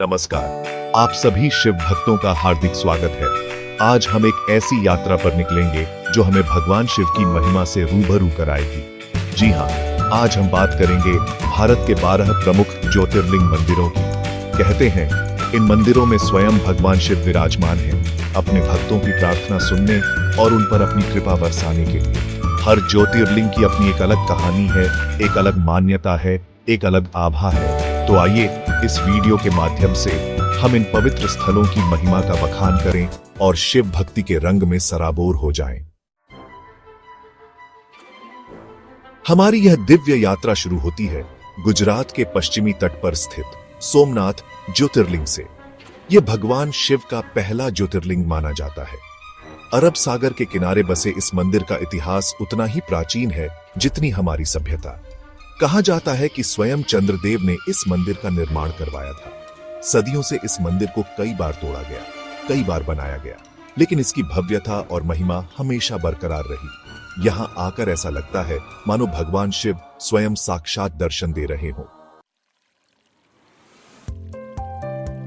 नमस्कार, आप सभी शिव भक्तों का हार्दिक स्वागत है। आज हम एक ऐसी यात्रा पर निकलेंगे जो हमें भगवान शिव की महिमा से रूबरू कराएगी। जी हाँ, आज हम बात करेंगे भारत के 12 प्रमुख ज्योतिर्लिंग मंदिरों की। कहते हैं इन मंदिरों में स्वयं भगवान शिव विराजमान हैं, अपने भक्तों की प्रार्थना सुनने और उन पर अपनी कृपा बरसाने के लिए। हर ज्योतिर्लिंग की अपनी एक अलग कहानी है, एक अलग मान्यता है, एक अलग आभा है। तो आइए इस वीडियो के माध्यम से हम इन पवित्र स्थलों की महिमा का बखान करें और शिव भक्ति के रंग में सराबोर हो जाएं। हमारी यह दिव्य यात्रा शुरू होती है गुजरात के पश्चिमी तट पर स्थित सोमनाथ ज्योतिर्लिंग से। यह भगवान शिव का पहला ज्योतिर्लिंग माना जाता है। अरब सागर के किनारे बसे इस मंदिर का इतिहास उतना ही प्राचीन है जितनी हमारी सभ्यता। कहा जाता है कि स्वयं चंद्रदेव ने इस मंदिर का निर्माण करवाया था। सदियों से इस मंदिर को कई बार तोड़ा गया, कई बार बनाया गया, लेकिन इसकी भव्यता और महिमा हमेशा बरकरार रही। यहां आकर ऐसा लगता है मानो भगवान शिव स्वयं साक्षात दर्शन दे रहे हों।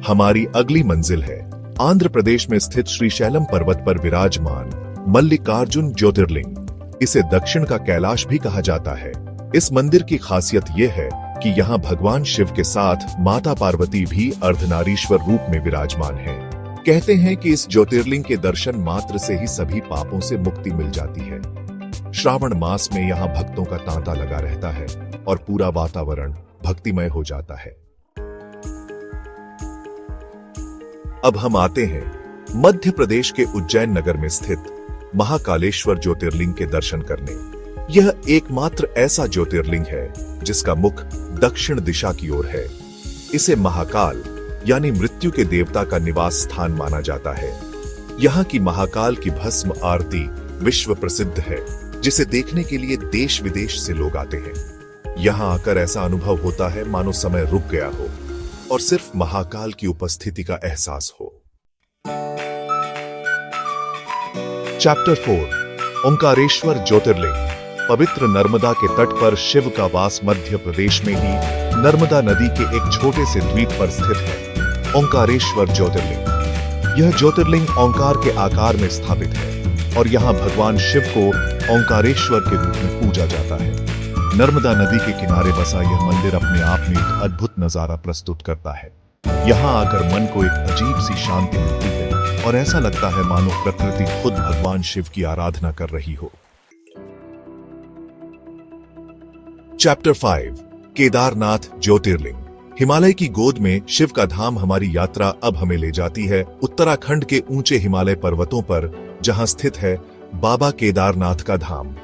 हमारी अगली मंजिल है आंध्र प्रदेश में स्थित श्रीशैलम पर्वत पर विराजमान मल्लिकार्जुन ज्योतिर्लिंग। इसे दक्षिण का कैलाश भी कहा जाता है। इस मंदिर की खासियत यह है कि यहाँ भगवान शिव के साथ माता पार्वती भी अर्धनारीश्वर रूप में विराजमान है। कहते हैं कि इस ज्योतिर्लिंग के दर्शन मात्र से ही सभी पापों से मुक्ति मिल जाती है। श्रावण मास में यहाँ भक्तों का तांता लगा रहता है और पूरा वातावरण भक्तिमय हो जाता है। अब हम आते हैं मध्य प्रदेश के उज्जैन नगर में स्थित महाकालेश्वर ज्योतिर्लिंग के दर्शन करने। यह एकमात्र ऐसा ज्योतिर्लिंग है जिसका मुख दक्षिण दिशा की ओर है। इसे महाकाल यानी मृत्यु के देवता का निवास स्थान माना जाता है। यहाँ की महाकाल की भस्म आरती विश्व प्रसिद्ध है, जिसे देखने के लिए देश विदेश से लोग आते हैं। यहाँ आकर ऐसा अनुभव होता है मानो समय रुक गया हो और सिर्फ महाकाल की उपस्थिति का एहसास हो। चैप्टर 4 ओंकारेश्वर ज्योतिर्लिंग। पवित्र नर्मदा के तट पर शिव का वास मध्य प्रदेश में ही नर्मदा नदी के एक छोटे से द्वीप पर स्थित है ओंकारेश्वर ज्योतिर्लिंग। यह ज्योतिर्लिंग ओंकार के आकार में स्थापित है और यहाँ भगवान शिव को ओंकारेश्वर के रूप में पूजा जाता है। नर्मदा नदी के किनारे बसा यह मंदिर अपने आप में एक अद्भुत नजारा प्रस्तुत करता है। यहाँ आकर मन को एक अजीब सी शांति मिलती है और ऐसा लगता है मानो प्रकृति खुद भगवान शिव की आराधना कर रही हो। चैप्टर 5 केदारनाथ ज्योतिर्लिंग। हिमालय की गोद में शिव का धाम। हमारी यात्रा अब हमें ले जाती है उत्तराखंड के ऊंचे हिमालय पर्वतों पर, जहां स्थित है बाबा केदारनाथ का धाम।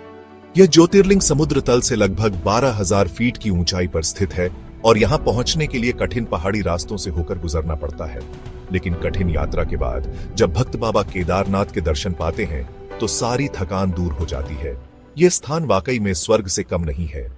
यह ज्योतिर्लिंग समुद्र तल से लगभग 12,000 फीट की ऊंचाई पर स्थित है और यहां पहुंचने के लिए कठिन पहाड़ी रास्तों से होकर गुजरना पड़ता है। लेकिन कठिन यात्रा के बाद जब भक्त बाबा केदारनाथ के दर्शन पाते हैं तो सारी थकान दूर हो जाती है। यह स्थान वाकई में स्वर्ग से कम नहीं है।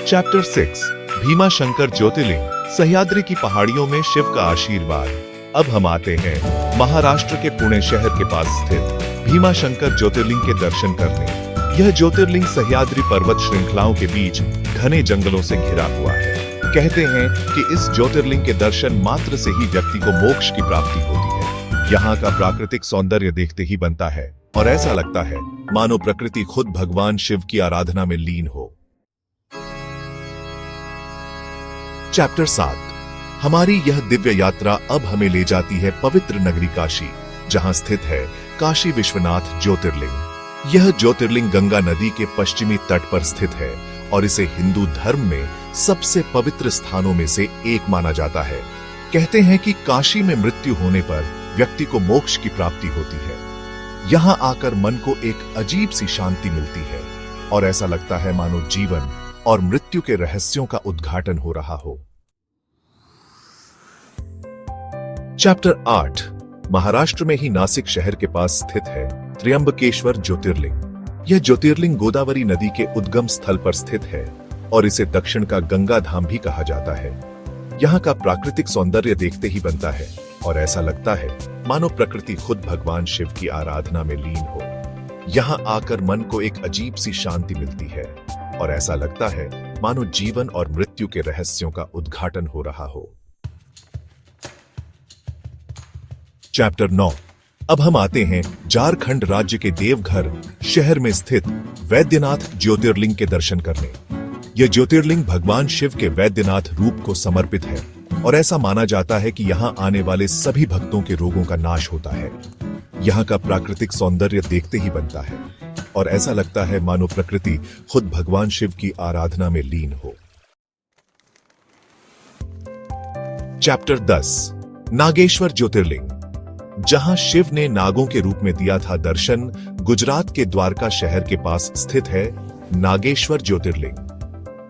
चैप्टर 6 भीमा शंकर ज्योतिर्लिंग। सह्याद्री की पहाड़ियों में शिव का आशीर्वाद। अब हम आते हैं महाराष्ट्र के पुणे शहर के पास स्थित भीमा शंकर ज्योतिर्लिंग के दर्शन करने। यह ज्योतिर्लिंग सह्याद्री पर्वत श्रृंखलाओं के बीच घने जंगलों से घिरा हुआ है। कहते हैं कि इस ज्योतिर्लिंग के दर्शन मात्र से ही व्यक्ति को मोक्ष की प्राप्ति होती है। यहाँ का प्राकृतिक सौंदर्य देखते ही बनता है और ऐसा लगता है मानो प्रकृति खुद भगवान शिव की आराधना में लीन हो। चैप्टर 7 हमारी यह दिव्य यात्रा अब हमें ले जाती है पवित्र नगरी काशी, जहां स्थित है काशी विश्वनाथ ज्योतिर्लिंग। यह ज्योतिर्लिंग गंगा नदी के पश्चिमी तट पर स्थित है और इसे हिंदू धर्म में सबसे पवित्र स्थानों में से एक माना जाता है। कहते हैं कि काशी में मृत्यु होने पर व्यक्ति को मोक्ष की प्राप्ति होती है। यहां आकर मन को एक अजीब सी शांति मिलती है और ऐसा लगता है मानो जीवन और मृत्यु के रहस्यों का उद्घाटन हो रहा हो। चैप्टर 8 महाराष्ट्र में ही नासिक शहर के पास स्थित है त्र्यंबकेश्वर ज्योतिर्लिंग। यह ज्योतिर्लिंग गोदावरी नदी के उद्गम स्थल पर स्थित है और इसे दक्षिण का गंगा धाम भी कहा जाता है। यहाँ का प्राकृतिक सौंदर्य देखते ही बनता है और ऐसा लगता है मानो प्रकृति खुद भगवान शिव की आराधना में लीन हो। यहाँ आकर मन को एक अजीब सी शांति मिलती है और ऐसा लगता है मानो जीवन और मृत्यु के रहस्यों का उद्घाटन हो रहा हो। चैप्टर 9। अब हम आते हैं झारखंड राज्य के देवघर शहर में स्थित वैद्यनाथ ज्योतिर्लिंग के दर्शन करने। यह ज्योतिर्लिंग भगवान शिव के वैद्यनाथ रूप को समर्पित है और ऐसा माना जाता है कि यहाँ आने वाले सभी भक्तों के रोगों का नाश होता है। यहाँ का प्राकृतिक सौंदर्य देखते ही बनता है और ऐसा लगता है मानो प्रकृति खुद भगवान शिव की आराधना में लीन हो। चैप्टर 10। नागेश्वर ज्योतिर्लिंग। जहां शिव ने नागों के रूप में दिया था दर्शन, गुजरात के द्वारका शहर के पास स्थित है नागेश्वर ज्योतिर्लिंग।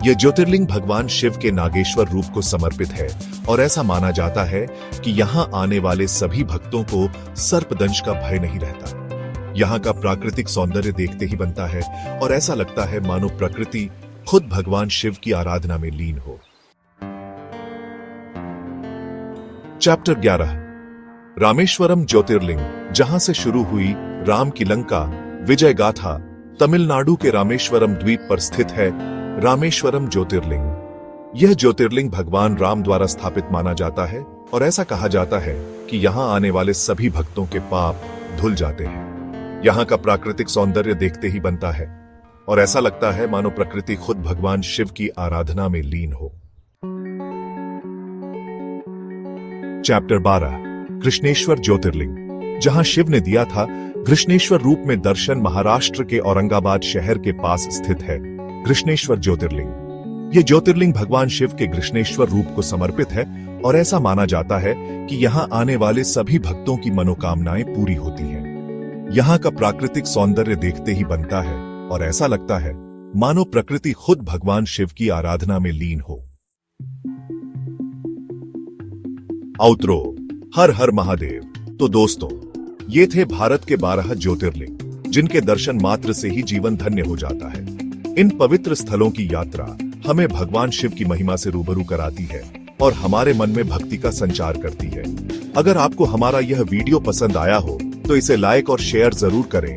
यह ज्योतिर्लिंग भगवान शिव के नागेश्वर रूप को समर्पित है और ऐसा माना जाता है कि यहां आने वाले सभी भक्तों को सर्पदंश का भय नहीं रहता। यहां का प्राकृतिक सौंदर्य देखते ही बनता है और ऐसा लगता है मानो प्रकृति खुद भगवान शिव की आराधना में लीन हो। चैप्टर 11। रामेश्वरम ज्योतिर्लिंग। जहां से शुरू हुई राम की लंका विजय गाथा, तमिलनाडु के रामेश्वरम द्वीप पर स्थित है रामेश्वरम ज्योतिर्लिंग। यह ज्योतिर्लिंग भगवान राम द्वारा स्थापित माना जाता है और ऐसा कहा जाता है कि यहां आने वाले सभी भक्तों के पाप धुल जाते हैं। यहां का प्राकृतिक सौंदर्य देखते ही बनता है और ऐसा लगता है मानो प्रकृति खुद भगवान शिव की आराधना में लीन हो। चैप्टर 12। कृष्णेश्वर ज्योतिर्लिंग। जहां शिव ने दिया था कृष्णेश्वर रूप में दर्शन, महाराष्ट्र के औरंगाबाद शहर के पास स्थित है कृष्णेश्वर ज्योतिर्लिंग। यह ज्योतिर्लिंग भगवान शिव के कृष्णेश्वर रूप को समर्पित है और ऐसा माना जाता है कि यहां आने वाले सभी भक्तों की मनोकामनाएं पूरी होती हैं। यहां का प्राकृतिक सौंदर्य देखते ही बनता है और ऐसा लगता है मानो प्रकृति खुद भगवान शिव की आराधना में लीन हो। आउटरो। हर हर महादेव। तो दोस्तों, ये थे भारत के 12 ज्योतिर्लिंग जिनके दर्शन मात्र से ही जीवन धन्य हो जाता है। इन पवित्र स्थलों की यात्रा हमें भगवान शिव की महिमा से रूबरू कराती है और हमारे मन में भक्ति का संचार करती है। अगर आपको हमारा यह वीडियो पसंद आया हो तो इसे लाइक और शेयर जरूर करें